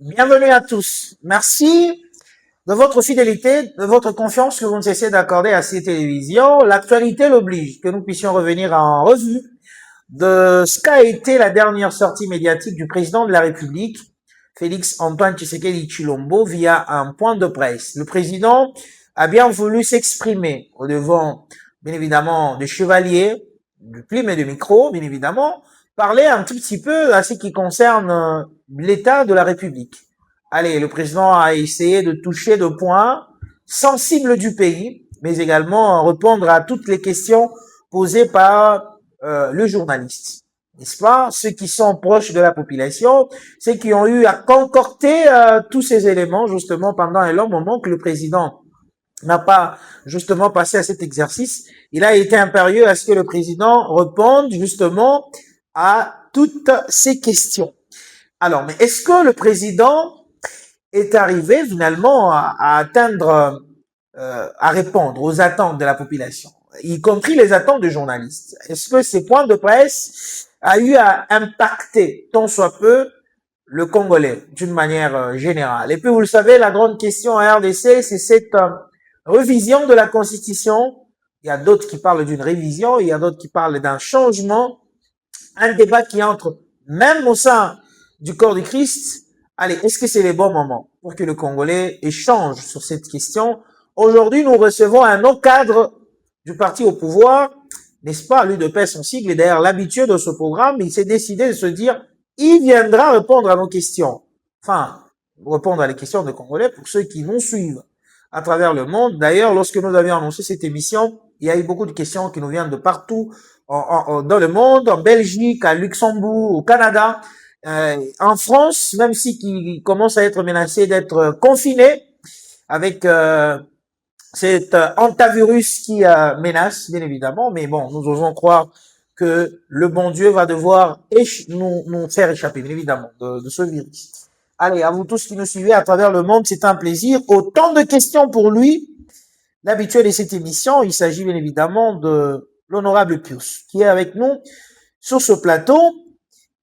Bienvenue à tous. Merci de votre fidélité, de votre confiance que vous ne cessez d'accorder à ces télévisions. L'actualité l'oblige que nous puissions revenir en revue de ce qu'a été la dernière sortie médiatique du président de la République, Félix Antoine Tshisekedi Tshilombo, via un point de presse. Le président a bien voulu s'exprimer au devant, bien évidemment, des chevaliers, du plume et du micro, bien évidemment, parler un tout petit peu à ce qui concerne l'état de la République. Allez, le président a essayé de toucher de points sensibles du pays, mais également répondre à toutes les questions posées par le journaliste. N'est-ce pas? Ceux qui sont proches de la population, ceux qui ont eu à concocter tous ces éléments justement pendant un long moment que le président n'a pas justement passé à cet exercice. Il a été impérieux à ce que le président réponde justement à toutes ces questions. Alors, mais est-ce que le président est arrivé finalement à atteindre, à répondre aux attentes de la population, y compris les attentes des journalistes? Est-ce que ces points de presse a eu à impacter tant soit peu le Congolais d'une manière générale? Et puis vous le savez, la grande question à RDC, c'est cette révision de la Constitution. Il y a d'autres qui parlent d'une révision, il y a d'autres qui parlent d'un changement, un débat qui entre même au sein du corps du Christ. Allez, est-ce que c'est les bons moments pour que le Congolais échange sur cette question? Aujourd'hui, nous recevons un autre cadre du parti au pouvoir, n'est-ce pas? Lui de paix son sigle, et d'ailleurs l'habitué de ce programme, il s'est décidé de se dire, il viendra répondre à nos questions. Enfin, répondre à les questions des Congolais pour ceux qui nous suivent à travers le monde. D'ailleurs, lorsque nous avions annoncé cette émission, il y a eu beaucoup de questions qui nous viennent de partout dans le monde, en Belgique, à Luxembourg, au Canada, en France, même si qui commence à être menacé d'être confiné avec cet hantavirus qui menace, bien évidemment. Mais bon, nous osons croire que le bon Dieu va devoir nous faire échapper, bien évidemment, de ce virus. Allez, à vous tous qui nous suivez à travers le monde, c'est un plaisir. Autant de questions pour lui. L'habituel de cette émission, il s'agit bien évidemment de l'honorable Pius, qui est avec nous sur ce plateau.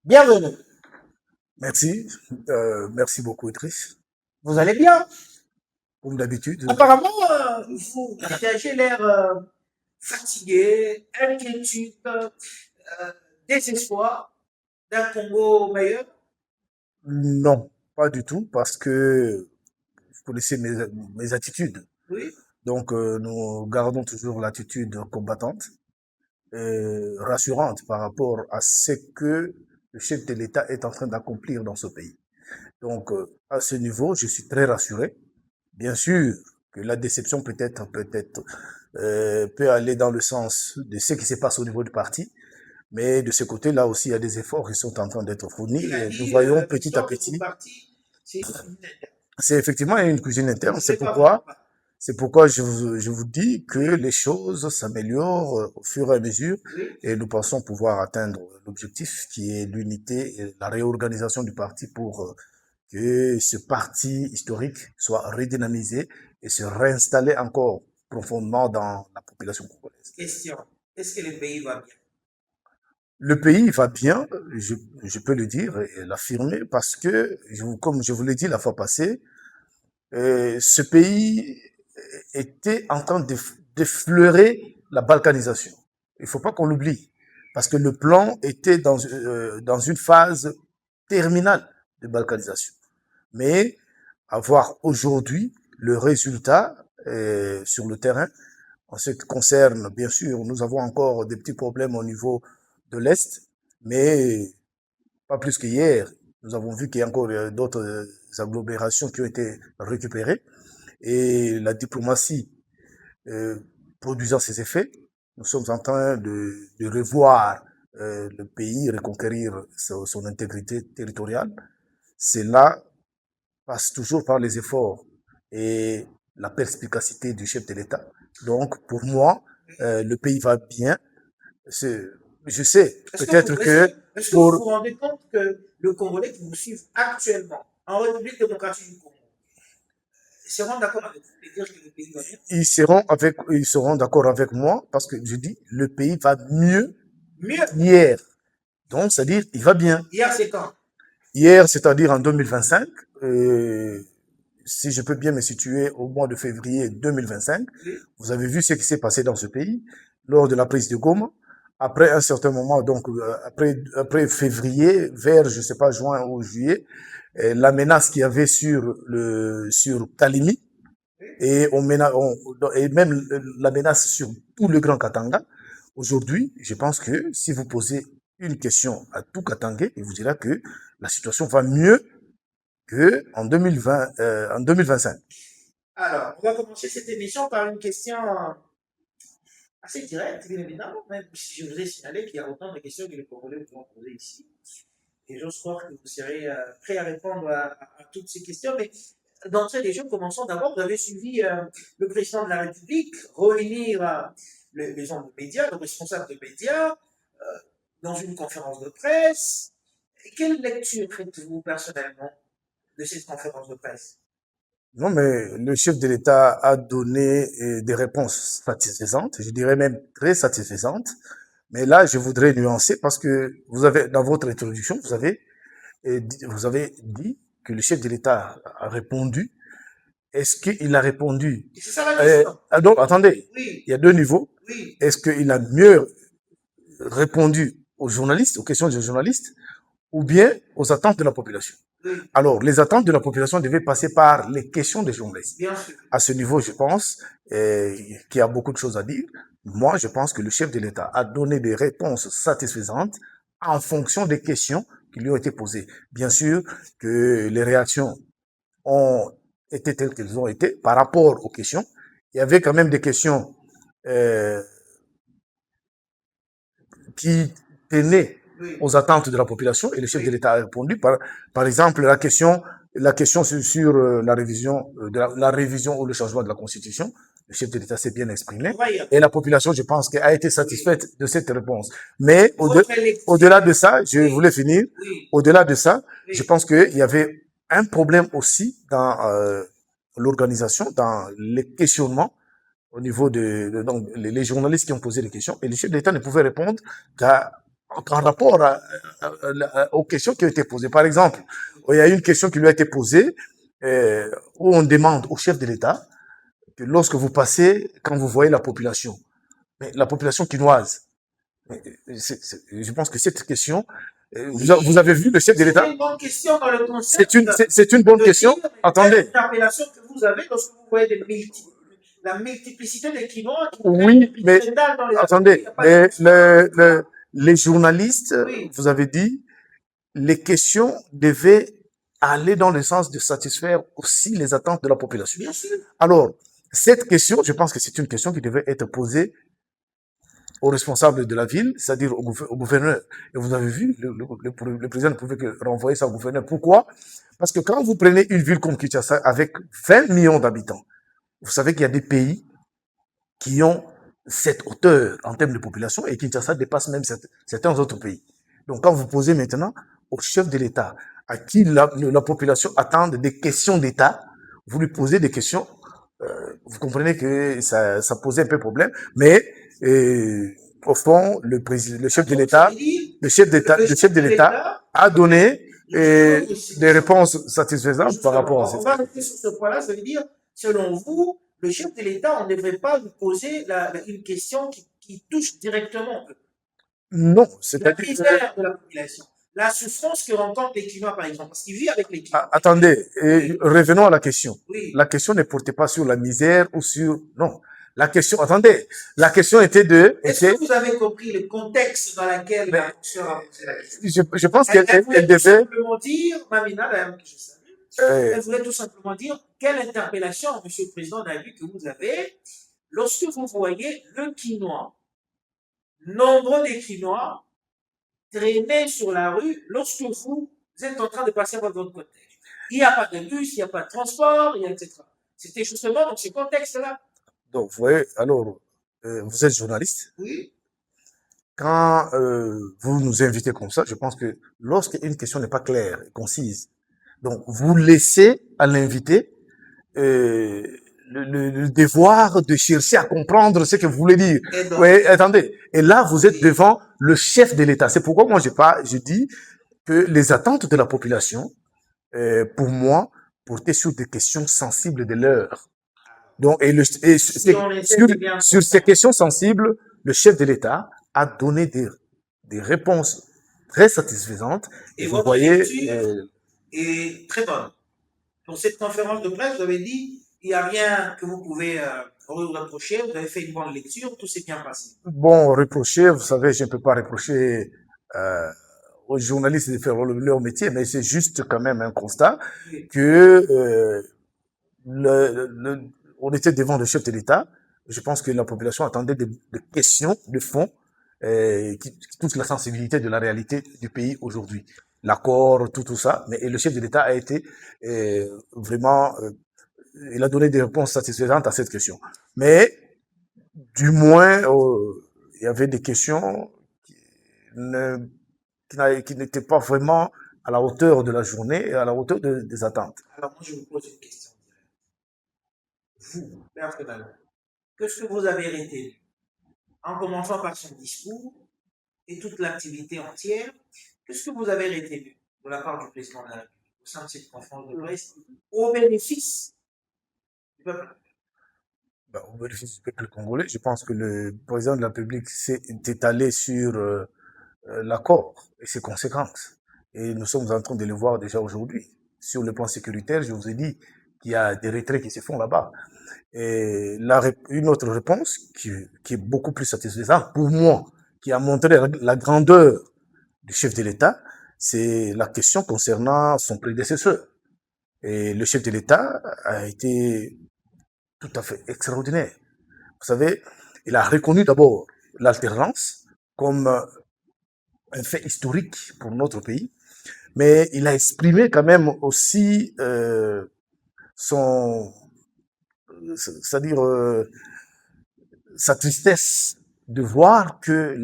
Bienvenue. Merci. Merci beaucoup, Idriss. Vous allez bien? Comme d'habitude. Apparemment, vous avez l'air fatigué, inquiétude, désespoir d'un Congo meilleur. Non, pas du tout, parce que vous connaissez mes attitudes. Oui. Donc, nous gardons toujours l'attitude combattante, rassurante par rapport à ce que le chef de l'État est en train d'accomplir dans ce pays. Donc, à ce niveau, je suis très rassuré. Bien sûr que la déception peut aller dans le sens de ce qui se passe au niveau du parti, mais de ce côté-là aussi, il y a des efforts qui sont en train d'être fournis et nous voyons petit à petit. C'est effectivement une cuisine interne. C'est pourquoi je vous dis que les choses s'améliorent au fur et à mesure et nous pensons pouvoir atteindre l'objectif qui est l'unité et la réorganisation du parti pour que ce parti historique soit redynamisé et se réinstaller encore profondément dans la population congolaise. Question, est-ce que le pays va bien? Le pays va bien, je peux le dire et l'affirmer parce que, comme je vous l'ai dit la fois passée, ce pays était en train d'effleurer la balkanisation. Il faut pas qu'on l'oublie parce que le plan était dans une phase terminale de balkanisation. Mais avoir aujourd'hui le résultat sur le terrain, en ce qui concerne, bien sûr, nous avons encore des petits problèmes au niveau de l'Est, mais pas plus qu'hier. Nous avons vu qu'il y a encore d'autres agglomérations qui ont été récupérées et la diplomatie produisant ses effets, nous sommes en train de revoir le pays, reconquérir son intégrité territoriale. Cela passe toujours par les efforts et la perspicacité du chef de l'État. Donc, pour moi, le pays va bien. Je sais, peut-être que... Est-ce que vous vous rendez compte que le Congolais qui vous suivent actuellement en République démocratique du Congo seront d'accord avec vous de dire que le pays va bien? Ils seront d'accord avec moi parce que je dis, le pays va mieux Mieux. Hier. Donc, c'est-à-dire, il va bien. Hier, c'est quand? Hier, c'est-à-dire en 2025, si je peux bien me situer au mois de février 2025, Oui. vous avez vu ce qui s'est passé dans ce pays lors de la prise de Goma. Après un certain moment, donc après février, vers je sais pas juin ou juillet, la menace qu'il y avait sur Kalimi et et même la menace sur tout le Grand Katanga. Aujourd'hui, je pense que si vous posez une question à tout Katangais, il vous dira que la situation va mieux que en 2020, en 2025. Alors, on va commencer cette émission par une question assez directe, bien évidemment, même si je vous ai signalé qu'il y a autant de questions que les Congolais vous ont posées ici. Et j'ose croire que vous serez prêt à répondre à toutes ces questions. Mais d'entrée des jeux, commençons d'abord. Vous avez suivi le président de la République réunir les gens de médias, le responsable de médias, dans une conférence de presse. Quelle lecture faites-vous personnellement de cette conférence de presse? Non, mais le chef de l'État a donné des réponses satisfaisantes, je dirais même très satisfaisantes. Mais là, je voudrais nuancer parce que vous avez, dans votre introduction, vous avez dit que le chef de l'État a répondu. Est-ce qu'il a répondu? C'est ça la question. Donc, attendez, Oui, il y a deux niveaux. oui, Est-ce qu'il a mieux répondu aux journalistes, aux questions des journalistes, ou bien aux attentes de la population? oui, Alors, les attentes de la population devaient passer par les questions des journalistes. bien sûr. À ce niveau, je pense qu'il y a beaucoup de choses à dire. Moi, je pense que le chef de l'État a donné des réponses satisfaisantes en fonction des questions qui lui ont été posées. Bien sûr que les réactions ont été telles qu'elles ont été par rapport aux questions. Il y avait quand même des questions qui tenaient Oui, aux attentes de la population et le chef de l'État a répondu. Par exemple, la question sur la révision, la révision ou le changement de la Constitution. Le chef de l'État s'est bien exprimé. on va y arriver. Et la population, je pense, a été satisfaite de cette réponse. Mais Votre lecture. au-delà de ça, je Oui. voulais finir. Oui, Au-delà de ça, oui, je pense qu'il y avait un problème aussi dans l'organisation, dans les questionnements au niveau donc, les journalistes qui ont posé des questions. Et le chef de l'État ne pouvait répondre qu'en rapport aux questions qui ont été posées. Par exemple, il y a une question qui lui a été posée où on demande au chef de l'État que lorsque vous passez, quand vous voyez la population, mais la population quinoise, je pense que cette question, vous avez vu le chef de c'est l'État, une bonne question dans le concept c'est une bonne de question. dire Attendez. l'interpellation que vous avez lorsque vous voyez la multiplicité des quinoa qui Oui, mais dans les attendez, les journalistes, Oui. vous avez dit, les questions devaient aller dans le sens de satisfaire aussi les attentes de la population. Bien sûr. Alors, cette question, je pense que c'est une question qui devait être posée aux responsables de la ville, c'est-à-dire au gouverneur. Et vous avez vu, le président ne pouvait que renvoyer ça au gouverneur. Pourquoi? Parce que quand vous prenez une ville comme Kinshasa avec 20 millions d'habitants, vous savez qu'il y a des pays qui ont cette hauteur en termes de population et Kinshasa dépasse même certains autres pays. Donc quand vous posez maintenant au chef de l'État, à qui la population attend des questions d'État, vous lui posez des questions, vous comprenez que ça posait un peu problème, mais au fond, le chef de l'État, le chef de l'État a donné des réponses satisfaisantes par rapport à cette question. On va rester sur ce point-là, ça veut dire, selon vous, le chef de l'État, on ne devrait pas vous poser une question qui touche directement non, la c'est-à-dire misère de la population, la souffrance que rencontrent les Quinois, par exemple, parce qu'ils vivent avec les Quinois. Attendez, revenons à la question. Oui. La question ne portait pas sur la misère ou sur... Non. La question, attendez, la question était de... Est-ce que vous avez compris le contexte dans lequel la sœur a posé la question? Je pense qu'elle voulait devait... tout simplement dire, Mamina, d'ailleurs, que je savais, elle voulait tout simplement dire quelle interpellation, Monsieur le Président de la République, que vous avez lorsque vous voyez le quinoa, nombreux des quinois, traîner sur la rue lorsque vous êtes en train de passer votre cortège. Il n'y a pas de bus, il n'y a pas de transport, etc. C'était justement dans ce contexte-là. Donc, vous voyez, alors, vous êtes journaliste. Oui. Quand vous nous invitez comme ça, je pense que lorsqu'une question n'est pas claire et concise, donc vous laissez à l'invité le devoir de chercher à comprendre ce que vous voulez dire. Oui, attendez. Et là, vous êtes devant le chef de l'État. C'est pourquoi moi, je dis que les attentes de la population pour moi, portait sur des questions sensibles de l'heure. Donc, Si on essaie sur, de bien sur ces comprendre. questions sensibles, le chef de l'État a donné des réponses très satisfaisantes. Et Et vous votre voyez, lecture est très bonne. Pour cette conférence de presse, vous avez dit, il n'y a rien que vous pouvez vous reprocher, vous avez fait une bonne lecture, tout s'est bien passé. bon, reprocher, vous savez, je ne peux pas reprocher aux journalistes de faire leur métier, mais c'est juste quand même un constat Oui. que on était devant le chef de l'État. Je pense que la population attendait des questions de fond qui touchent la sensibilité de la réalité du pays aujourd'hui. L'accord, tout ça. Mais et le chef de l'État a été vraiment, il a donné des réponses satisfaisantes à cette question. Mais du moins, il y avait des questions ne, qui n'étaient pas vraiment à la hauteur de la journée et à la hauteur des attentes. Alors moi je vous pose une question. Vous, personnellement, qu'est-ce que vous avez retenu en commençant par son discours et toute l'activité entière, qu'est-ce que vous avez retenu de la part du président de la République au sein de cette conférence de presse au bénéfice du peuple? Ben, au bénéfice du peuple congolais, je pense que le président de la République s'est étalé sur l'accord et ses conséquences. Et nous sommes en train de le voir déjà aujourd'hui. Sur le plan sécuritaire, je vous ai dit qu'il y a des retraits qui se font là-bas. Et une autre réponse qui est beaucoup plus satisfaisante pour moi, qui a montré la grandeur du chef de l'État, c'est la question concernant son prédécesseur. Et le chef de l'État a été tout à fait extraordinaire. Vous savez, il a reconnu d'abord l'alternance comme un fait historique pour notre pays, mais il a exprimé quand même aussi son, c'est-à-dire sa tristesse de voir que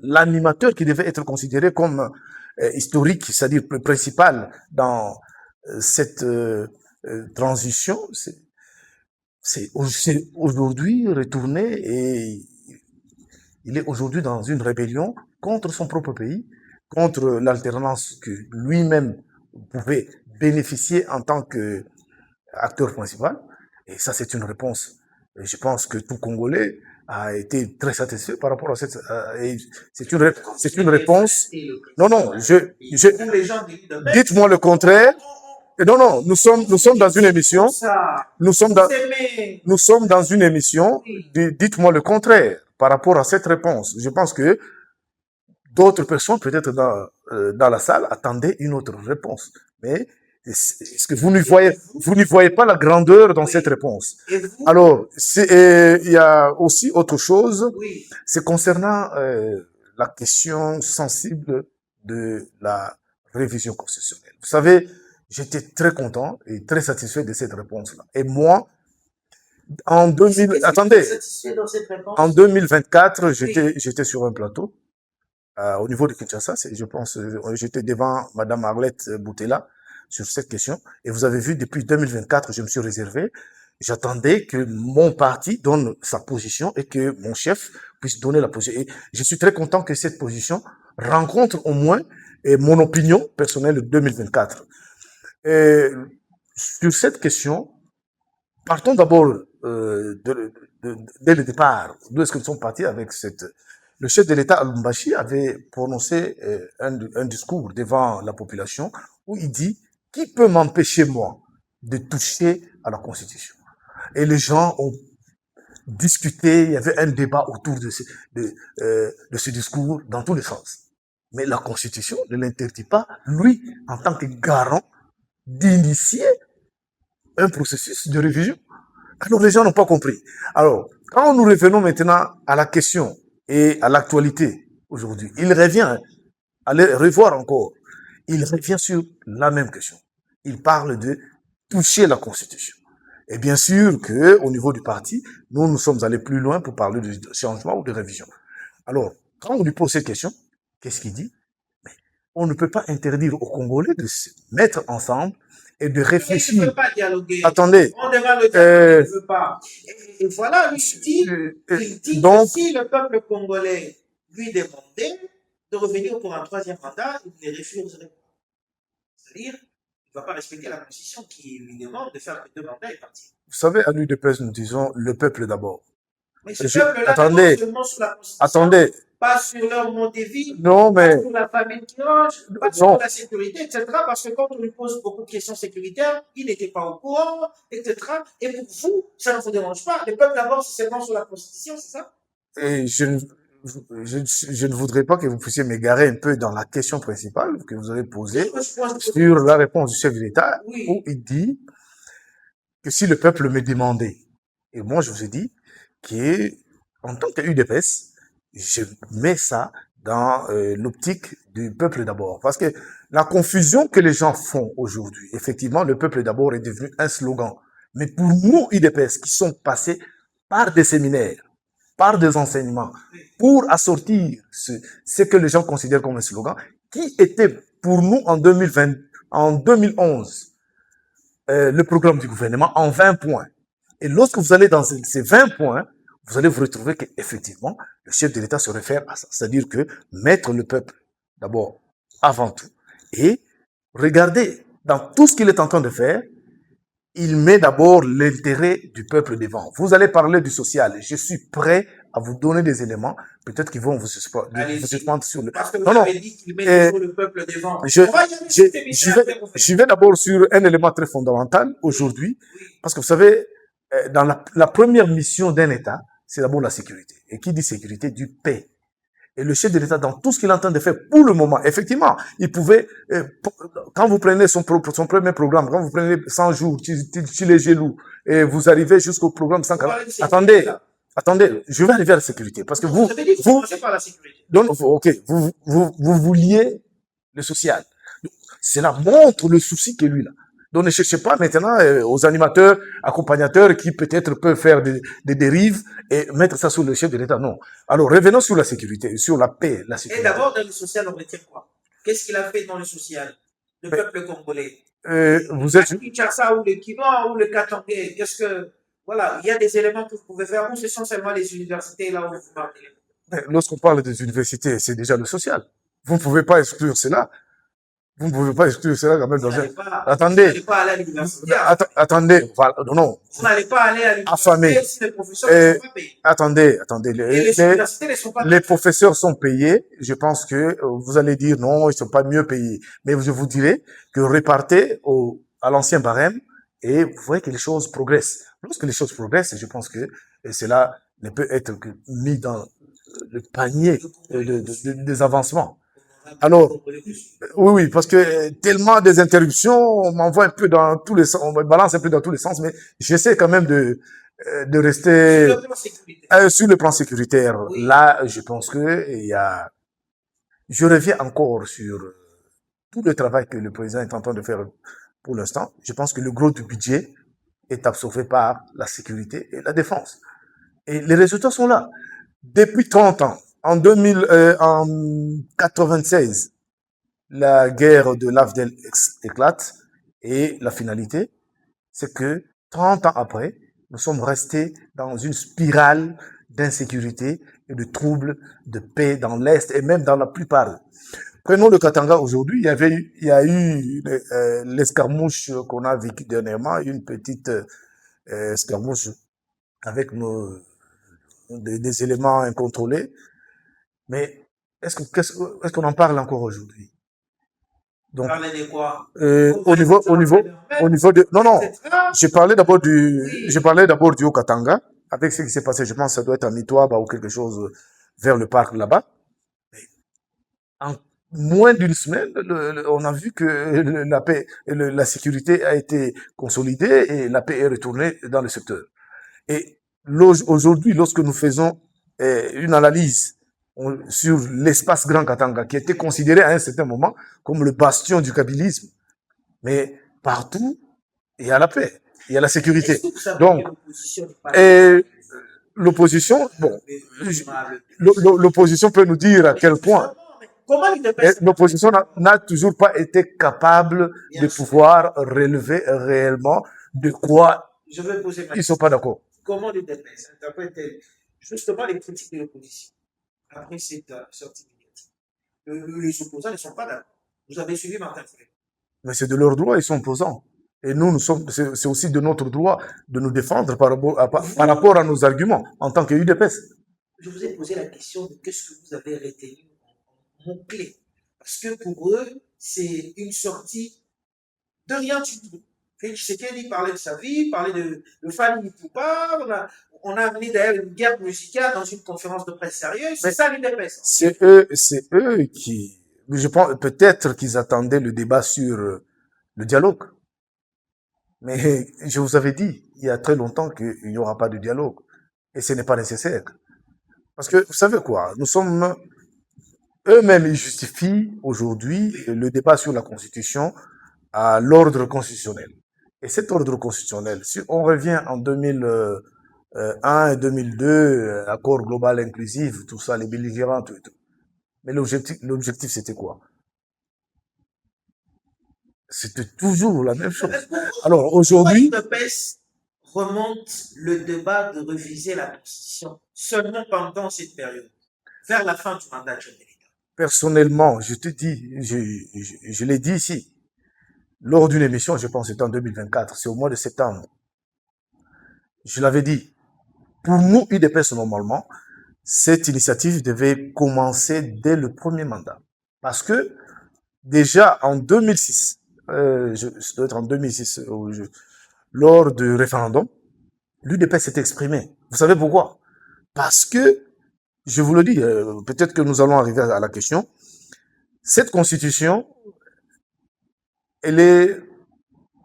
l'animateur qui devait être considéré comme historique, c'est-à-dire principal dans cette transition, c'est aujourd'hui retourné et il est aujourd'hui dans une rébellion contre son propre pays, contre l'alternance que lui-même pouvait bénéficier en tant qu'acteur principal. Et ça, c'est une réponse. Et je pense que tout Congolais a été très satisfait par rapport à cette. C'est une réponse. Non, non, dites-moi le contraire. Et non, non, nous sommes dans une émission. Nous sommes dans une émission. Dites-moi le contraire par rapport à cette réponse. Je pense que d'autres personnes, peut-être dans la salle, attendaient une autre réponse. Mais est-ce que vous n'y voyez pas la grandeur dans cette réponse? Alors, il y a aussi autre chose. C'est concernant la question sensible de la révision constitutionnelle. Vous savez, j'étais très content et très satisfait de cette réponse-là. Et moi, en 2024, j'étais sur un plateau au niveau de Kinshasa. Je pense, j'étais devant Madame Arlette Boutella sur cette question. Et vous avez vu, depuis 2024, je me suis réservé. J'attendais que mon parti donne sa position et que mon chef puisse donner la position. Et je suis très content que cette position rencontre au moins mon opinion personnelle de 2024. Et sur cette question, partons d'abord dès le départ, d'où est-ce que nous sommes partis avec cette... Le chef de l'État, Al-Mbashi, avait prononcé un discours devant la population où il dit « Qui peut m'empêcher, moi, de toucher à la Constitution ?» Et les gens ont discuté, il y avait un débat autour de ce discours dans tous les sens. Mais la Constitution ne l'interdit pas, lui, en tant que garant, d'initier un processus de révision. Alors les gens n'ont pas compris. Alors, quand nous revenons maintenant à la question et à l'actualité aujourd'hui, il revient, allez revoir encore, il revient sur la même question. Il parle de toucher la Constitution. Et bien sûr que au niveau du parti, nous sommes allés plus loin pour parler de changement ou de révision. Alors, quand on lui pose cette question, qu'est-ce qu'il dit? On ne peut pas interdire aux Congolais de se mettre ensemble et de réfléchir. Il ne veut pas dialoguer. Attendez. On demande le dialogue, il ne veut pas. Et voilà, lui, il dit donc, que si le peuple congolais lui demandait de revenir pour un troisième mandat, il ne refuserait pas. C'est-à-dire, ne va pas respecter la Constitution qui lui demande de faire que 2 mandats et partir. Vous savez, à l'UDPS, nous disons le peuple d'abord. Mais ce peuple-là Attendez, seulement sur la Constitution, attendez. pas sur leur mode de vie, Non, mais pas sur la famille qui mange, pas sur la sécurité, etc. Parce que quand on lui pose beaucoup de questions sécuritaires, il n'était pas au courant, etc. Et pour vous, ça ne vous dérange pas. Le peuple d'abord, c'est seulement sur la Constitution, c'est ça? et je ne voudrais pas que vous puissiez m'égarer un peu dans la question principale que vous avez posée sur la réponse du chef de l'État, Oui. où il dit que si le peuple me demandait, et moi je vous ai dit qu'en tant que UDPS, je mets ça dans l'optique du peuple d'abord. Parce que la confusion que les gens font aujourd'hui, effectivement, le peuple d'abord est devenu un slogan. Mais pour nous, UDPS, qui sont passés par des séminaires, par des enseignements, pour assortir ce que les gens considèrent comme un slogan, qui était pour nous en 2020, en 2011, le programme du gouvernement en 20 points. Et lorsque vous allez dans ces 20 points, vous allez vous retrouver qu'effectivement, le chef de l'État se réfère à ça. C'est-à-dire que mettre le peuple d'abord avant tout et regardez dans tout ce qu'il est en train de faire, il met d'abord l'intérêt du peuple devant. Vous allez parler du social. Je suis prêt à vous donner des éléments, peut-être qu'ils vont vous surprendre sur le... Parce que vous avez dit qu'il met toujours le peuple devant. Je vais d'abord sur un élément très fondamental aujourd'hui, parce que vous savez, dans la première mission d'un État, c'est d'abord la sécurité. Et qui dit sécurité dit paix. Et le chef de l'État, dans tout ce qu'il est en train de faire pour le moment, effectivement, il pouvait, quand vous prenez son premier programme, quand vous prenez 100 jours, tu les genoux, et vous arrivez jusqu'au programme 140. Attendez, je vais arriver à la sécurité, parce que vous donc, ok, vous vouliez le social. Cela montre le souci que lui, là. Donc ne cherchez pas maintenant aux animateurs, accompagnateurs qui peut-être peuvent faire des dérives et mettre ça sur le chef de l'État. Non. Alors revenons sur la sécurité, sur la paix, la sécurité. Et d'abord dans le social, on retient quoi? Qu'est-ce qu'il a fait dans le social? Le peuple congolais. Vous êtes... Le Kinshasa ou le Kinois ou le Katangé, qu'est-ce que... Voilà, il y a des éléments que vous pouvez faire. Ou ce sont seulement les universités là où vous parlez? Lorsqu'on parle des universités, c'est déjà le social. Vous ne pouvez pas exclure cela. Vous ne pouvez pas exclure cela quand même dans un... Attendez. Vous n'allez pas aller à l'université. Attendez. Voilà, non. Vous n'allez pas aller à l'université si les professeurs ne sont pas payés. Attendez. Les universités ne sont pas payées. Les professeurs sont payés. Je pense que vous allez dire non, ils ne sont pas mieux payés. Mais je vous dirai que repartez à l'ancien barème et vous voyez que les choses progressent. Lorsque les choses progressent, je pense que cela ne peut être que mis dans le panier des avancements. Alors, oui, parce que tellement des interruptions, on m'envoie un peu dans tous les sens, on me balance un peu dans tous les sens, mais j'essaie quand même de rester sur le plan sécuritaire. Oui. Là, je pense que je reviens encore sur tout le travail que le président est en train de faire pour l'instant. Je pense que le gros du budget est absorbé par la sécurité et la défense. Et les résultats sont là. Depuis 30 ans, en 96, la guerre de l'Afdel éclate et la finalité, c'est que 30 ans après, nous sommes restés dans une spirale d'insécurité et de troubles de paix dans l'Est et même dans la plupart. Prenons le Katanga aujourd'hui, il y a eu l'escarmouche qu'on a vécu dernièrement, une petite escarmouche avec des éléments incontrôlés. Mais est-ce qu'on en parle encore aujourd'hui? Donc, au niveau de, non, je parlais d'abord du Haut-Katanga, avec ce qui s'est passé, je pense que ça doit être en Itouaba ou quelque chose vers le parc là-bas. En moins d'une semaine, on a vu que la paix, la sécurité a été consolidée et la paix est retournée dans le secteur. Et aujourd'hui, lorsque nous faisons une analyse sur l'espace Grand Katanga, qui était considéré à un certain moment comme le bastion du kabylisme, mais partout, il y a la paix, il y a la sécurité. Donc, l'opposition, bon, l'opposition peut nous dire à quel point l'opposition n'a toujours pas été capable de pouvoir relever réellement de quoi ils ne sont pas d'accord. Comment l'UDPS interprète justement les critiques de l'opposition après cette sortie médiatique? Les opposants ne sont pas d'accord. Vous avez suivi Martin Fayulu. Mais c'est de leur droit, ils sont opposants. Et nous sommes, c'est aussi de notre droit de nous défendre par rapport à nos arguments en tant que UDPS. Je vous ai posé la question de qu'est-ce que vous avez retenu en mots-clés. Parce que pour eux, c'est une sortie de rien du tout. Félix Tshisekedi parlait de sa vie, parlait de Fanny Poupa, on a amené d'ailleurs une guerre musicale dans une conférence de presse sérieuse, c'est ça l'UDPS. C'est eux qui, je pense, peut-être qu'ils attendaient le débat sur le dialogue. Mais je vous avais dit, il y a très longtemps qu'il n'y aura pas de dialogue. Et ce n'est pas nécessaire. Parce que, vous savez quoi, nous sommes, eux-mêmes, ils justifient aujourd'hui le débat sur la Constitution à l'ordre constitutionnel. Et cet ordre constitutionnel, si on revient en 2001 et 2002, accord global inclusif, tout ça, les belligérants, tout et tout. Mais l'objectif, c'était quoi? C'était toujours la même chose. Alors aujourd'hui, l'UDPS remonte le débat de réviser la Constitution seulement pendant cette période, vers la fin du mandat de l'État. Personnellement, je te dis, je l'ai dit ici, lors d'une émission, je pense que c'était en 2024, c'est au mois de septembre. Je l'avais dit, pour nous, UDPS, normalement, cette initiative devait commencer dès le premier mandat. Parce que, déjà en 2006, ça doit être en 2006, lors du référendum, l'UDPS s'est exprimé. Vous savez pourquoi? Parce que, je vous le dis, peut-être que nous allons arriver à la question, cette constitution, elle est,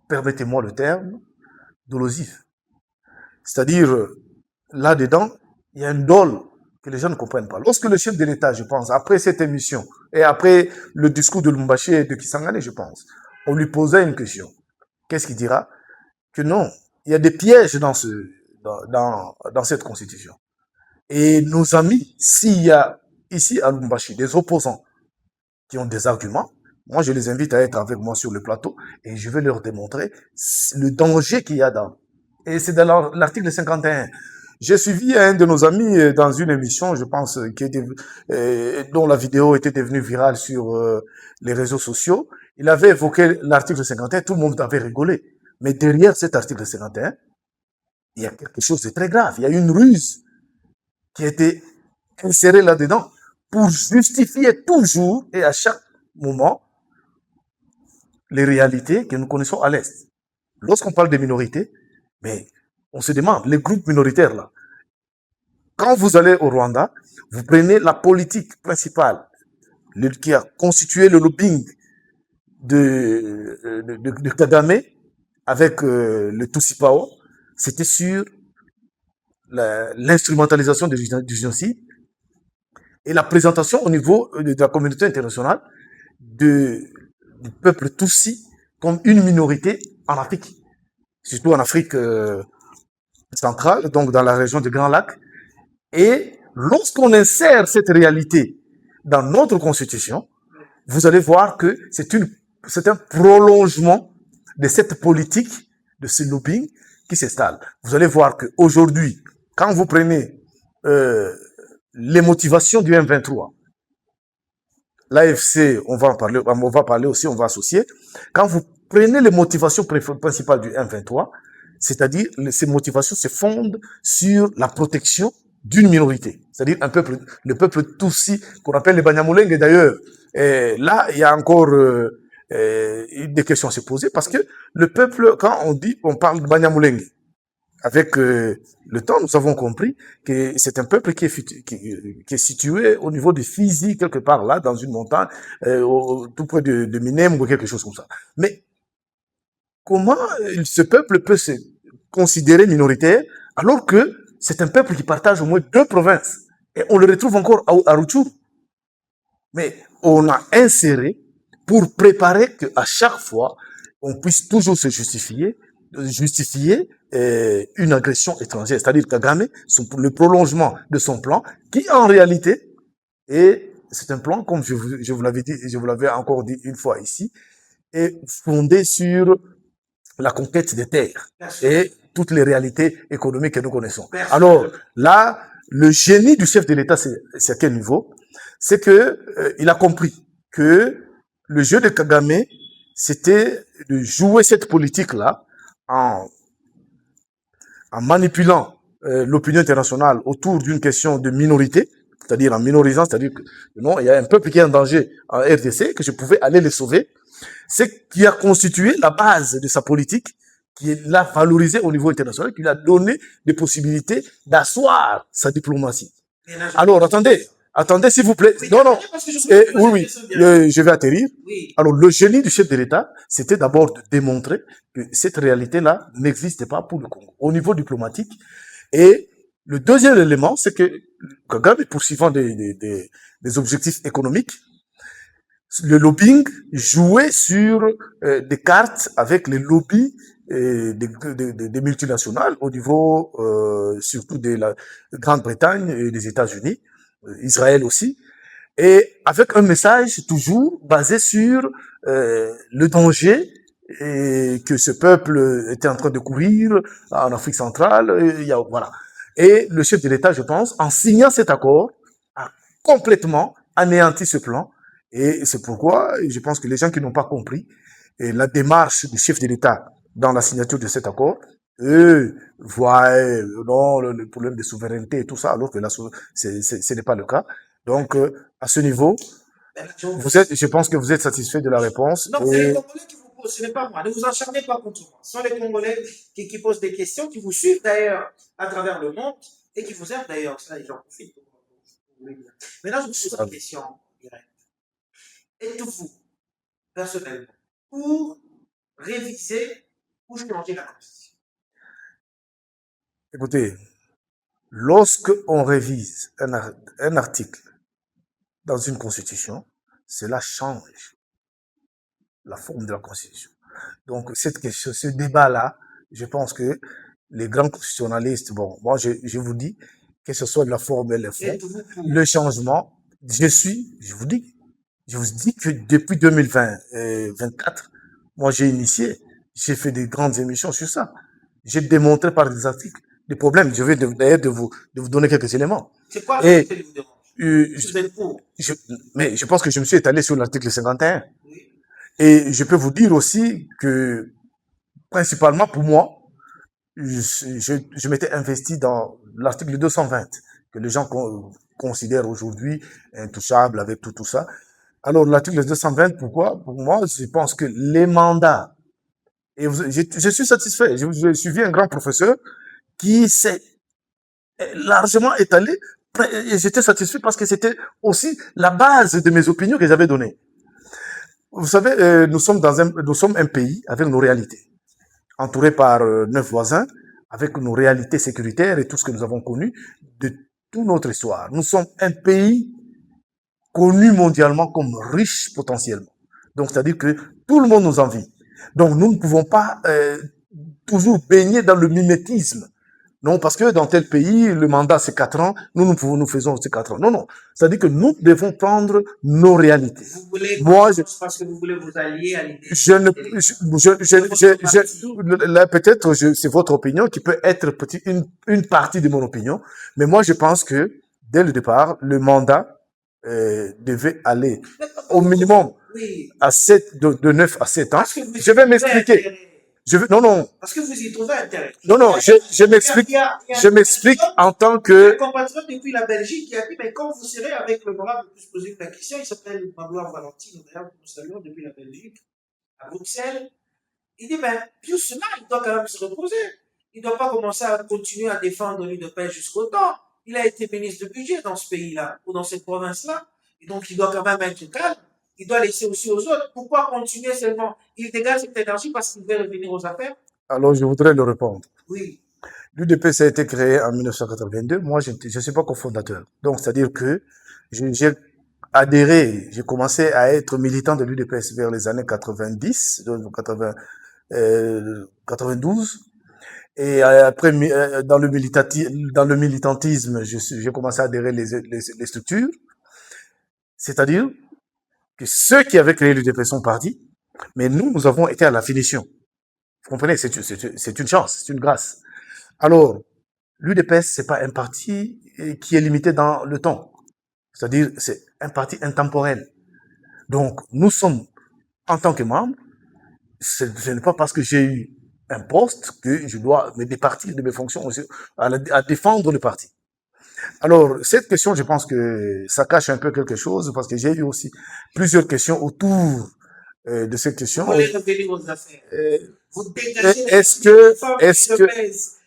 permettez-moi le terme, dolosive. C'est-à-dire, là-dedans, il y a un dol que les gens ne comprennent pas. Lorsque le chef de l'État, je pense, après cette émission, et après le discours de Lumbashi et de Kisangani, je pense, on lui posait une question. Qu'est-ce qu'il dira? Que non, il y a des pièges dans cette constitution. Et nos amis, s'il y a ici à Lumbashi des opposants qui ont des arguments, moi je les invite à être avec moi sur le plateau et je vais leur démontrer le danger qu'il y a dans. Et c'est dans l'article 51. J'ai suivi un de nos amis dans une émission, je pense, dont la vidéo était devenue virale sur les réseaux sociaux. Il avait évoqué l'article 51, tout le monde avait rigolé. Mais derrière cet article 51, il y a quelque chose de très grave. Il y a une ruse qui a été insérée là-dedans pour justifier toujours et à chaque moment les réalités que nous connaissons à l'Est. Lorsqu'on parle des minorités, mais on se demande, les groupes minoritaires là, quand vous allez au Rwanda, vous prenez la politique principale qui a constitué le lobbying de Kagame avec le Tutsi Power, c'était sur l'instrumentalisation du génocide et la présentation au niveau de la communauté internationale du peuple Tutsi comme une minorité en Afrique, surtout en Afrique centrale, donc dans la région du Grand Lac. Et lorsqu'on insère cette réalité dans notre constitution, vous allez voir que c'est un prolongement de cette politique, de ce lobbying qui s'installe. Vous allez voir qu'aujourd'hui, quand vous prenez les motivations du M23, l'AFC, on va parler aussi, on va associer. Quand vous prenez les motivations principales du M23, c'est-à-dire ces motivations se fondent sur la protection d'une minorité, c'est-à-dire le peuple Tutsi qu'on appelle les Banyamulenge d'ailleurs. Et là, il y a encore des questions à se poser parce que le peuple, quand on parle de Banyamulenge, avec le temps, nous avons compris que c'est un peuple qui est situé au niveau de Fizi, quelque part là, dans une montagne, tout près de Minem ou quelque chose comme ça. Mais comment ce peuple peut se considérer minoritaire alors que c'est un peuple qui partage au moins 2 provinces et on le retrouve encore à Rutshuru? Mais on a inséré pour préparer qu'à chaque fois, on puisse toujours se justifier une agression étrangère, c'est-à-dire Kagame, le prolongement de son plan, qui en réalité c'est un plan, comme je vous l'avais dit, et je vous l'avais encore dit une fois ici, est fondé sur la conquête des terres et toutes les réalités économiques que nous connaissons. Alors là, le génie du chef de l'État, c'est à quel niveau? C'est que il a compris que le jeu de Kagame c'était de jouer cette politique-là en, en manipulant l'opinion internationale autour d'une question de minorité, c'est-à-dire en minorisant, c'est-à-dire que non, il y a un peuple qui est en danger en RDC, que je pouvais aller les sauver. C'est qui a constitué la base de sa politique, qui l'a valorisé au niveau international, qui lui a donné des possibilités d'asseoir sa diplomatie. Alors, attendez, s'il vous plaît. Oui, Non, non. parce que je voulais poser une question directe. Je vais atterrir. Oui. Alors, le génie du chef de l'État, c'était d'abord de démontrer que cette réalité-là n'existait pas pour le Congo, au niveau diplomatique. Et le deuxième élément, c'est que Kagame, poursuivant des objectifs économiques, le lobbying jouait sur des cartes avec les lobbies des multinationales au niveau surtout de la Grande-Bretagne et des États-Unis, Israël aussi, et avec un message toujours basé sur le danger que ce peuple était en train de courir en Afrique centrale. Voilà. Et le chef de l'État, je pense, en signant cet accord, a complètement anéanti ce plan. Et c'est pourquoi je pense que les gens qui n'ont pas compris la démarche du chef de l'État dans la signature de cet accord, eux voient non, le problème de souveraineté et tout ça, alors que là, ce n'est pas le cas. Donc, à ce niveau, je pense que vous êtes satisfait de la réponse. Non, c'est les Congolais qui vous posent, ce n'est pas moi. Ne vous acharnez pas contre moi. Ce sont les Congolais qui posent des questions, qui vous suivent d'ailleurs à travers le monde et qui vous aiment d'ailleurs. Ça, j'en profite. Maintenant, je vous pose une question directe. Êtes-vous, personnellement, pour réviser ou changer la Constitution? Écoutez, lorsque on révise un article dans une constitution, cela change la forme de la constitution. Donc, cette question, ce débat-là, je pense que les grands constitutionnalistes, bon, moi, je vous dis, que ce soit de la forme et le fond, le changement, je vous dis que depuis 2024, moi, j'ai fait des grandes émissions sur ça. J'ai démontré par des articles des problèmes. Je vais d'ailleurs de vous donner quelques éléments. C'est quoi l'article qui vous dérange? Vous êtes pour? Mais je pense que je me suis étalé sur l'article 51. Oui. Et je peux vous dire aussi que, principalement pour moi, je m'étais investi dans l'article 220, que les gens considèrent aujourd'hui intouchable avec tout ça. Alors, l'article 220, pourquoi? Pour moi, je pense que les mandats, et je suis satisfait, j'ai suivi un grand professeur qui s'est largement étalé, et j'étais satisfait parce que c'était aussi la base de mes opinions que j'avais données. Vous savez, nous sommes un pays avec nos réalités, entouré par 9 voisins, avec nos réalités sécuritaires et tout ce que nous avons connu de toute notre histoire. Nous sommes un pays connu mondialement comme riche potentiellement. Donc, c'est-à-dire que tout le monde nous envie. Donc, nous ne pouvons pas toujours baigner dans le mimétisme. Non, parce que dans tel pays, le mandat c'est 4 ans, nous faisons ces 4 ans. Non, non. C'est-à-dire que nous devons prendre nos réalités. Vous voulez, parce que vous voulez vous allier à l'idée. Là, peut-être, c'est votre opinion qui peut être une partie de mon opinion. Mais moi, je pense que, dès le départ, le mandat devait aller au minimum à 9 à 7 ans. Je vais m'expliquer. Non. Parce que vous y trouvez intérêt. Non, je m'explique en tant que... Un compatriote depuis la Belgique qui a dit, mais quand vous serez avec le moral de plus poser la question, il s'appelle Magloire Valentine, d'ailleurs, nous saluons depuis la Belgique, à Bruxelles. Il dit, ben, doucement, il doit quand même se reposer. Il ne doit pas commencer à continuer à défendre l'UDPS jusqu'au temps. Il a été ministre de budget dans ce pays-là, ou dans cette province-là. Et donc, il doit quand même être calme. Il doit laisser aussi aux autres. Pourquoi continuer seulement? Il dégage cette énergie parce qu'il veut revenir aux affaires? Alors, je voudrais le répondre. Oui. L'UDPS a été créé en 1982. Moi, je ne suis pas cofondateur. Donc, c'est-à-dire que j'ai adhéré, j'ai commencé à être militant de l'UDPS vers les années 90, 92. Et après, dans le militantisme, j'ai commencé à adhérer les structures. C'est-à-dire que ceux qui avaient créé l'UDPS sont partis, mais nous avons été à la finition. Vous comprenez? C'est une chance, c'est une grâce. Alors, l'UDPS, c'est pas un parti qui est limité dans le temps. C'est-à-dire, c'est un parti intemporel. Donc, nous sommes, en tant que membres, ce n'est pas parce que j'ai eu un poste que je dois me départir de mes fonctions à défendre le parti. Alors, cette question, je pense que ça cache un peu quelque chose parce que j'ai eu aussi plusieurs questions autour de cette question. Vous voulez revenir aux affaires. Vous dégagez est-ce que,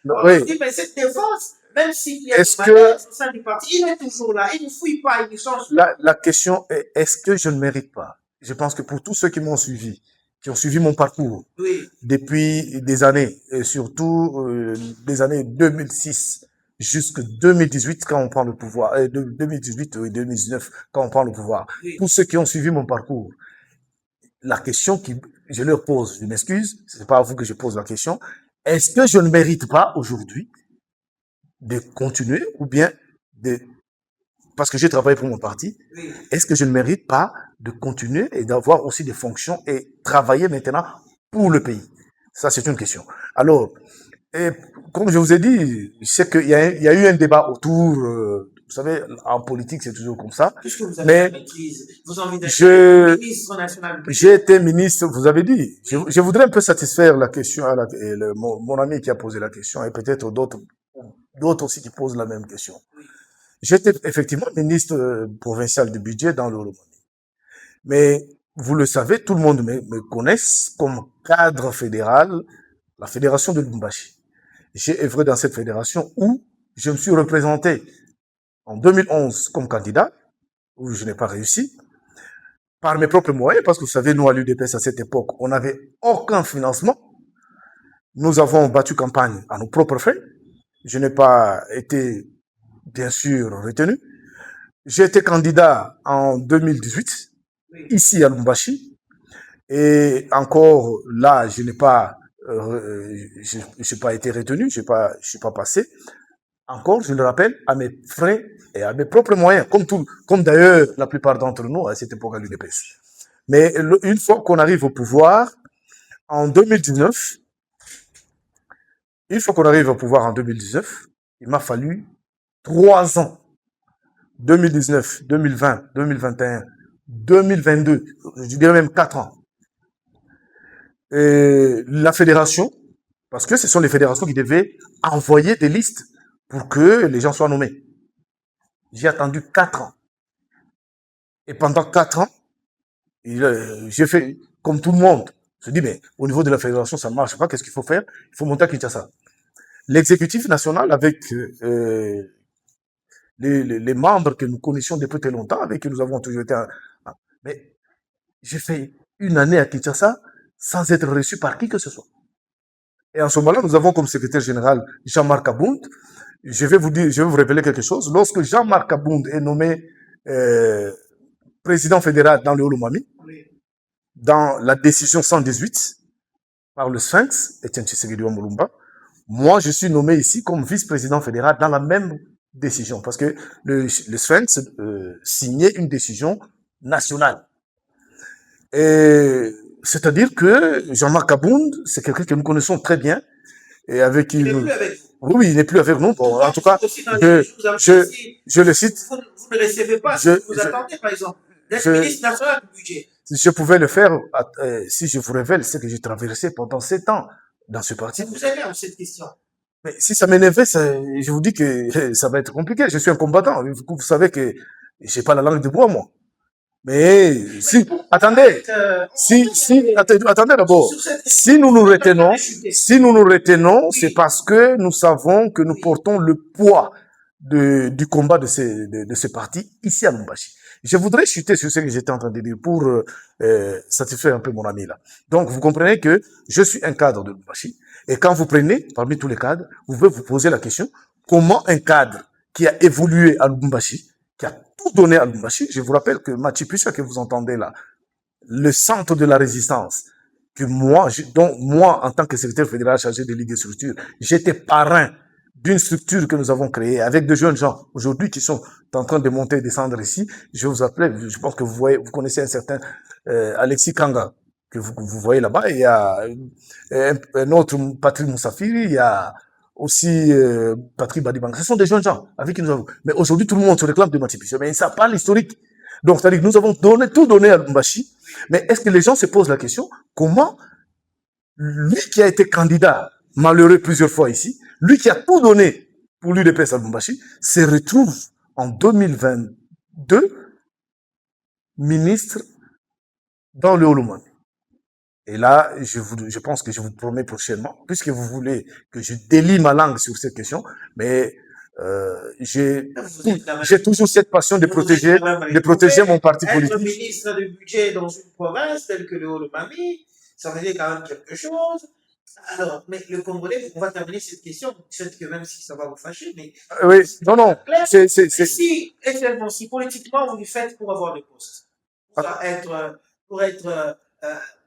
on oui, dit, mais cette défense, même s'il y a est-ce des que, malaises au sein du parti, il est toujours là, il ne fouille pas, il ne change pas. la question est, est-ce que je ne mérite pas? Je pense que pour tous ceux qui m'ont suivi, qui ont suivi mon parcours Oui, depuis des années, et surtout des années 2006 jusqu'à 2018 quand on prend le pouvoir, 2018 et 2019 quand on prend le pouvoir. oui. Pour ceux qui ont suivi mon parcours, la question que je leur pose, je m'excuse, c'est pas à vous que je pose la question, est-ce que je ne mérite pas aujourd'hui de continuer ou bien de, parce que j'ai travaillé pour mon parti, Oui. est-ce que je ne mérite pas de continuer et d'avoir aussi des fonctions et travailler maintenant pour le pays? Ça, c'est une question. Alors, et comme je vous ai dit, je sais qu'il y a eu un débat autour, vous savez, en politique, c'est toujours comme ça. Puisque vous avez Mais la maîtrise, vous envisagez je, être ministre national. j'ai été ministre, vous avez dit. Je voudrais un peu satisfaire la question à mon ami qui a posé la question et peut-être d'autres aussi qui posent la même question. J'étais effectivement ministre provincial du budget dans le Lomami. Mais vous le savez, tout le monde me connaît comme cadre fédéral, la fédération de Lubumbashi. J'ai œuvré dans cette fédération où je me suis représenté en 2011 comme candidat, où je n'ai pas réussi, par mes propres moyens, parce que vous savez, nous à l'UDPS à cette époque, on n'avait aucun financement. Nous avons battu campagne à nos propres frais. Je n'ai pas été, bien sûr, retenu. J'ai été candidat en 2018, ici à Lubumbashi, et encore là, je n'ai pas, j'ai pas été retenu, je suis pas passé. Encore, je le rappelle, à mes frais et à mes propres moyens, comme d'ailleurs la plupart d'entre nous à cette époque à l'UDPS. Mais une fois qu'on arrive au pouvoir, en 2019, une fois qu'on arrive au pouvoir en 2019, il m'a fallu 3 ans. 2019, 2020, 2021, 2022, je dirais même 4 ans. Et la fédération, parce que ce sont les fédérations qui devaient envoyer des listes pour que les gens soient nommés. J'ai attendu 4 ans. Et pendant 4 ans, j'ai fait comme tout le monde. Je dis, mais au niveau de la fédération, ça ne marche pas. Qu'est-ce qu'il faut faire? Il faut monter à Kinshasa. L'exécutif national, avec les membres que nous connaissions depuis très longtemps, avec qui nous avons toujours été... Mais j'ai fait une année à Kinshasa sans être reçu par qui que ce soit. Et en ce moment-là, nous avons comme secrétaire général Jean-Marc Abound. Je vais vous révéler quelque chose. Lorsque Jean-Marc Abound est nommé président fédéral dans le Haut-Lomami, dans la décision 118 par le Sphinx, Etienne Tshisekedi Mulumba, moi, je suis nommé ici comme vice-président fédéral dans la même décision, parce que le Sphinx signait une décision nationale. Et c'est-à-dire que Jean-Marc Abound, c'est quelqu'un que nous connaissons très bien et avec qui il n'est plus avec vous. Oui, il n'est plus avec nous. Bon, en tout cas, je le cite. Vous ne recevez pas ce que vous attendez, par exemple, d'être ministre national du budget. Je pouvais le faire si je vous révèle ce que j'ai traversé pendant 7 ans dans ce parti. Ça vous énerve cette question? Mais si ça m'énervait, je vous dis que ça va être compliqué. Je suis un combattant. Vous savez que j'ai pas la langue de bois, moi. Mais si, attendez, attendez d'abord. Si nous nous retenons, c'est parce que nous savons que nous portons le poids du combat de ce parti ici à Lubumbashi. Je voudrais chuter sur ce que j'étais en train de dire pour satisfaire un peu mon ami là. Donc, vous comprenez que je suis un cadre de Lubumbashi. Et quand vous prenez, parmi tous les cadres, vous pouvez vous poser la question, comment un cadre qui a évolué à Lubumbashi, qui a tout donné à Lubumbashi, je vous rappelle que Machi Pucha que vous entendez là, le centre de la résistance, que moi, en tant que secrétaire fédéral chargé de Ligue et structure, j'étais parrain d'une structure que nous avons créée avec de jeunes gens aujourd'hui qui sont en train de monter et descendre ici. Je vous appelle, je pense que vous connaissez un certain Alexis Kanga, que vous voyez là-bas. Il y a un autre Patrick Moussafiri, il y a aussi Patrick Badibanga. Ce sont des jeunes gens avec qui nous avons... Mais aujourd'hui, tout le monde se réclame de Machi Pucha, mais ça parle l'historique. Donc, c'est-à-dire que nous avons tout donné à Lubumbashi. Mais est-ce que les gens se posent la question, comment lui qui a été candidat malheureux plusieurs fois ici, lui qui a tout donné pour l'UDPS à Lubumbashi, se retrouve en 2022 ministre dans le Holomane. Et là, je pense que je vous promets prochainement, puisque vous voulez que je délie ma langue sur cette question, mais j'ai toujours cette passion de protéger mon parti politique. Être ministre du budget dans une province telle que le Haut-Lomami, ça veut dire quand même quelque chose. Alors, mais le Congolais, on va terminer cette question, peut-être que même si ça va vous fâcher, mais... Oui, non, c'est... Si, actuellement, si politiquement vous le faites pour avoir le poste, pour être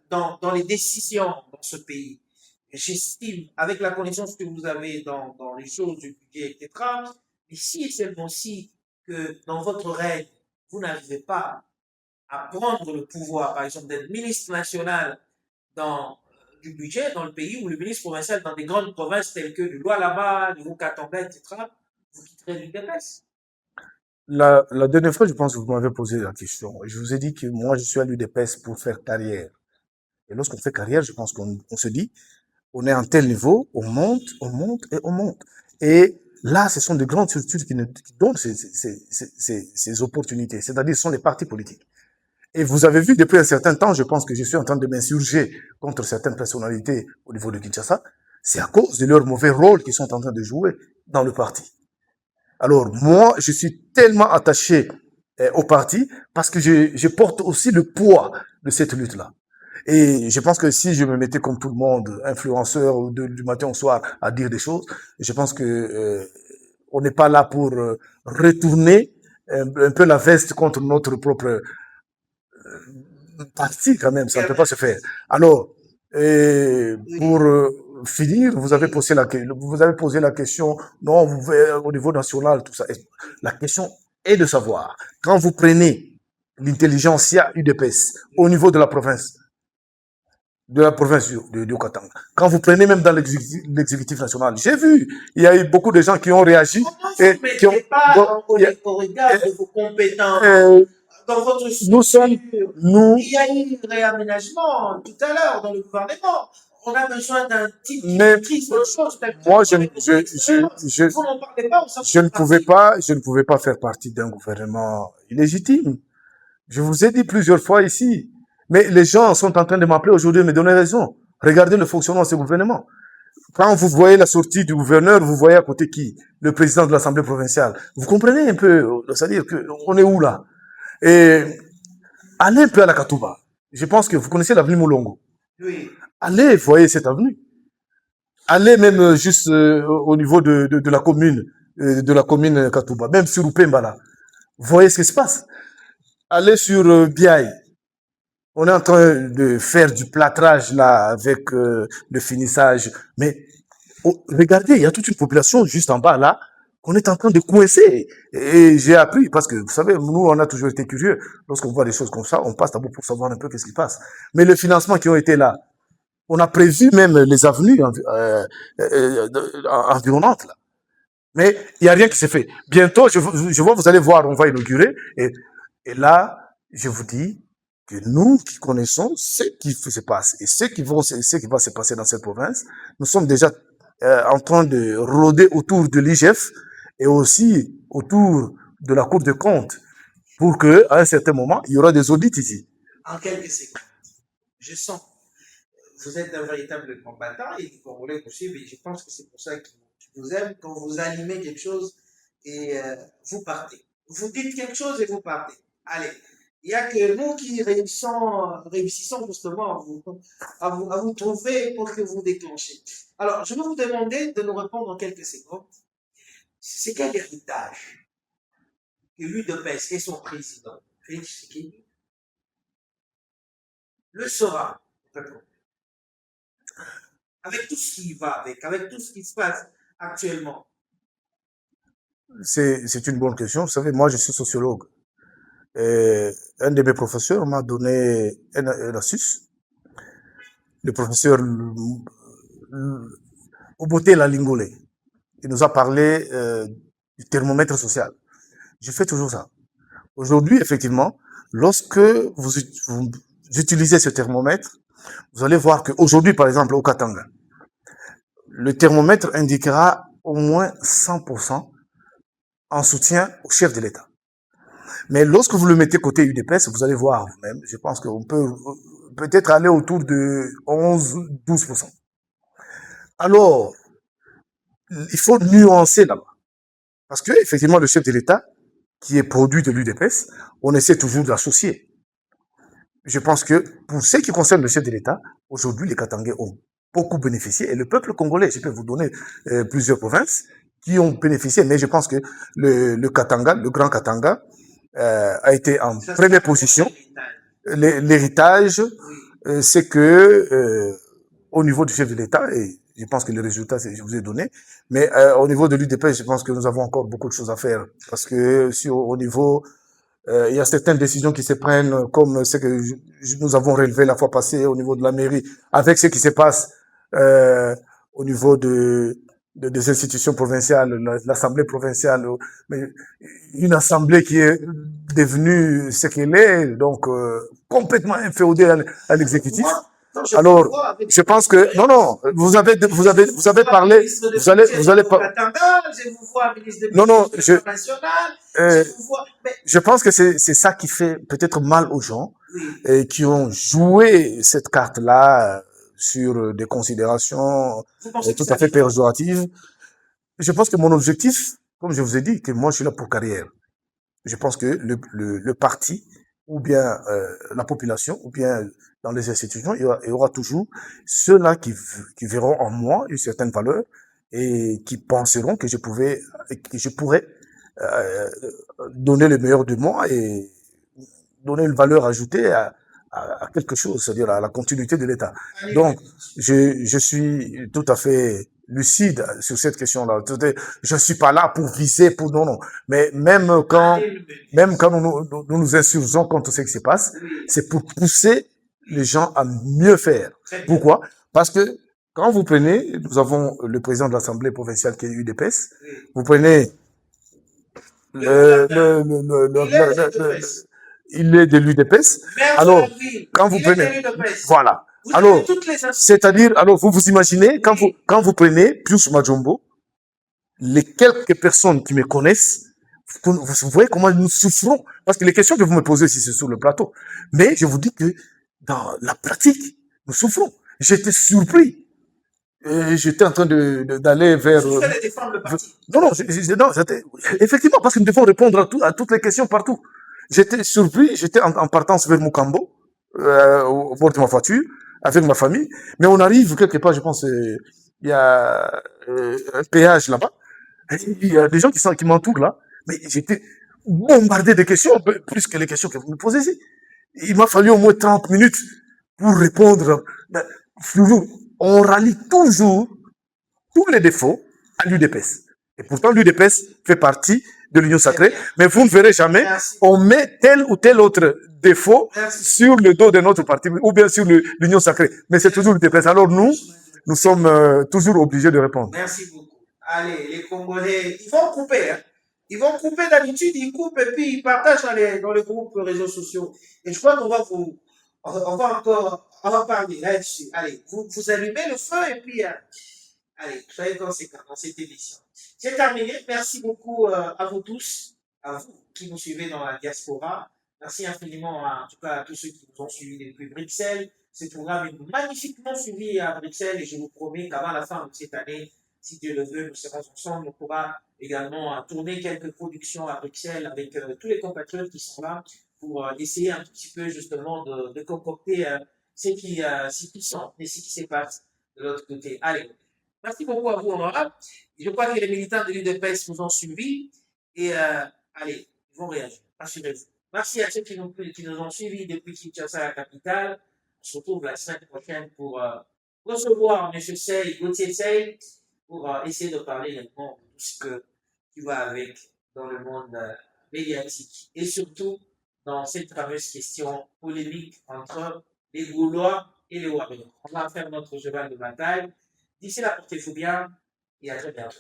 dans les décisions dans ce pays, j'estime, avec la connaissance que vous avez dans les choses du budget, etc., mais si seulement si que dans votre règne, vous n'arrivez pas à prendre le pouvoir, par exemple, d'être ministre national du budget dans le pays, ou le ministre provincial dans des grandes provinces telles que du Lualaba, du Haut-Katanga, etc., vous quitterez l'UDPS. La dernière fois, je pense que vous m'avez posé la question. Je vous ai dit que moi, je suis à l'UDPS pour faire carrière. Et lorsqu'on fait carrière, je pense qu'on se dit, on est à un tel niveau, on monte et on monte. Et là, ce sont de grandes structures qui donnent ces opportunités. C'est-à-dire, ce sont les partis politiques. Et vous avez vu depuis un certain temps, je pense que je suis en train de m'insurger contre certaines personnalités au niveau de Kinshasa. C'est à cause de leur mauvais rôle qu'ils sont en train de jouer dans le parti. Alors, moi, je suis tellement attaché au parti parce que je porte aussi le poids de cette lutte-là. Et je pense que si je me mettais comme tout le monde, influenceur du matin au soir, à dire des choses, je pense que on n'est pas là pour retourner un peu la veste contre notre propre parti quand même. Ça ne peut pas se faire. Alors, pour finir, vous avez posé la question, non, au niveau national, tout ça. La question est de savoir, quand vous prenez l'intelligentsia UDPS au niveau de la province du Haut-Katanga, quand vous prenez même dans l'exécutif national, j'ai vu, il y a eu beaucoup de gens qui ont réagi. Et qui ont pas au regard de vos compétences. Dans votre structure, il y a eu un réaménagement tout à l'heure dans le gouvernement. On a besoin d'un type qui maîtrise les choses. Moi, je ne pouvais pas faire partie d'un gouvernement illégitime. Je vous ai dit plusieurs fois ici. Mais les gens sont en train de m'appeler aujourd'hui et me donner raison. Regardez le fonctionnement de ce gouvernement. Quand vous voyez la sortie du gouverneur, vous voyez à côté qui? Le président de l'Assemblée provinciale. Vous comprenez un peu, c'est-à-dire qu'on est où là? Et allez un peu à la Katouba. Je pense que vous connaissez l'avenue Moulongo. Oui. Allez, voyez cette avenue. Allez même juste au niveau de la commune Katouba, même sur Upemba là. Voyez ce qui se passe. Allez sur Biaï. On est en train de faire du plâtrage là avec le finissage. Mais regardez, il y a toute une population juste en bas là qu'on est en train de coincer. Et j'ai appris, parce que vous savez, nous on a toujours été curieux. Lorsqu'on voit des choses comme ça, on passe d'abord pour savoir un peu qu'est-ce qui passe. Mais les financements qui ont été là, on a prévu même les avenues environnantes là. Mais il n'y a rien qui s'est fait. Bientôt, je vois, vous allez voir, on va inaugurer. Et là, je vous dis que nous qui connaissons ce qui se passe et ce qui va se passer dans cette province, nous sommes déjà en train de rôder autour de l'IGF et aussi autour de la Cour des comptes pour que, à un certain moment, il y aura des audits ici. En quelques secondes, je sens, vous êtes un véritable combattant et les Congolais vous suivent et je pense que c'est pour ça qu'ils vous aiment quand vous animez quelque chose et vous partez. Vous dites quelque chose et vous partez. Allez. Il n'y a que nous qui réussissons justement à vous trouver pour que vous déclenchez. Alors, je vais vous demander de nous répondre en quelques secondes. C'est quel héritage que l'UDPS et son président, Félix Tshisekedi, le sera, avec tout ce qui va avec tout ce qui se passe actuellement? C'est une bonne question. Vous savez, moi, je suis sociologue. Et un de mes professeurs m'a donné un astuce. Le professeur Obote Lingolé. Il nous a parlé du thermomètre social. Je fais toujours ça. Aujourd'hui, effectivement, lorsque vous utilisez ce thermomètre, Vous allez voir qu'aujourd'hui, par exemple, au Katanga, le thermomètre indiquera au moins 100% en soutien au chef de l'État. Mais lorsque vous le mettez côté UDPS, vous allez voir vous-même, je pense qu'on peut peut-être aller autour de 11-12%. Alors, il faut nuancer là-bas. Parce que, effectivement, le chef de l'État, qui est produit de l'UDPS, on essaie toujours d'associer. Je pense que pour ce qui concerne le chef de l'État, aujourd'hui, les Katangais ont beaucoup bénéficié et le peuple congolais, je peux vous donner plusieurs provinces qui ont bénéficié, mais je pense que le Katanga, le Grand Katanga, a été en première position. L'héritage, c'est que au niveau du chef de l'État, et je pense que le résultat, je vous ai donné, mais au niveau de l'UDP, je pense que nous avons encore beaucoup de choses à faire, parce que si au niveau il y a certaines décisions qui se prennent, comme ce que nous avons relevé la fois passée au niveau de la mairie, avec ce qui se passe au niveau des institutions provinciales, l'Assemblée provinciale, mais une assemblée qui est devenue ce qu'elle est, donc complètement inféodée à l'exécutif. Alors, je pense que non, vous avez parlé, vous allez pas. Non, non, je pense que c'est ça qui fait peut-être mal aux gens et qui ont joué cette carte-là sur des considérations tout à fait péjoratives. Je pense que mon objectif, comme je vous ai dit, que moi je suis là pour carrière. Je pense que le parti ou bien la population ou bien dans les institutions, il y aura toujours ceux-là qui verront en moi une certaine valeur et qui penseront que je pourrais donner le meilleur de moi et donner une valeur ajoutée à quelque chose, c'est-à-dire à la continuité de l'État. Donc, je suis tout à fait lucide sur cette question-là. Je suis pas là pour viser, pour non. Mais même quand nous insurgeons contre ce qui se passe, c'est pour pousser les gens à mieux faire. Pourquoi? Parce que quand vous prenez, nous avons le président de l'Assemblée provinciale qui est UDPS, vous prenez il est de l'UDPS. Alors, quand vous prenez, voilà. Alors, c'est-à-dire, alors vous vous imaginez, quand vous prenez Pius Majombo, les quelques personnes qui me connaissent, vous voyez comment nous souffrons. Parce que les questions que vous me posez ici, c'est sur le plateau. Mais je vous dis que dans la pratique, nous souffrons. J'étais surpris. J'étais en train d'aller vers. Non, effectivement, parce que nous devons répondre à toutes les questions partout. J'étais surpris, j'étais en partance vers Mukambo, au bord de ma voiture, avec ma famille. Mais on arrive quelque part, je pense, il y a un péage là-bas. Il y a des gens qui m'entourent là. Mais j'étais bombardé de questions, plus que les questions que vous me posez ici. Il m'a fallu au moins 30 minutes pour répondre. On rallie toujours tous les défauts à l'UDPS. Et pourtant, l'UDPS fait partie de l'Union sacrée, mais vous ne verrez jamais, on met tel ou tel autre défaut sur le dos de notre parti, ou bien sur l'Union sacrée. Mais c'est toujours l'UDPS. Alors nous sommes toujours obligés de répondre. Merci beaucoup. Allez, les Congolais, ils vont couper, hein. Ils vont couper d'habitude, ils coupent et puis ils partagent dans les groupes réseaux sociaux. Et je crois qu'on va on va encore en parler là-dessus. Allez, vous allumez le feu et puis, allez, soyez conséquents dans cette émission. C'est terminé. Merci beaucoup à vous tous, à vous qui nous suivez dans la diaspora. Merci infiniment en tout cas à tous ceux qui nous ont suivis depuis Bruxelles. Ce programme est magnifiquement suivi à Bruxelles et je vous promets qu'avant la fin de cette année, si Dieu le veut, nous serons ensemble. On pourra également tourner quelques productions à Bruxelles avec tous les compatriotes qui sont là pour essayer un petit peu justement de concocter ce qui sont et ce qui se passe de l'autre côté. Allez, merci beaucoup à vous, honorable. Je crois que les militants de l'UDPS vous ont suivi et allez, ils vont réagir. Assurez-vous. Merci à ceux qui nous ont suivis depuis Kinshasa, la capitale. On se retrouve la semaine prochaine pour recevoir M. Sey, Gauthier Sey, pour essayer de parler également de tout ce qui va avec dans le monde médiatique et surtout dans cette fameuse question polémique entre les Gaulois et les Warriors. On va faire notre cheval de bataille. D'ici là, portez-vous bien et à très bientôt.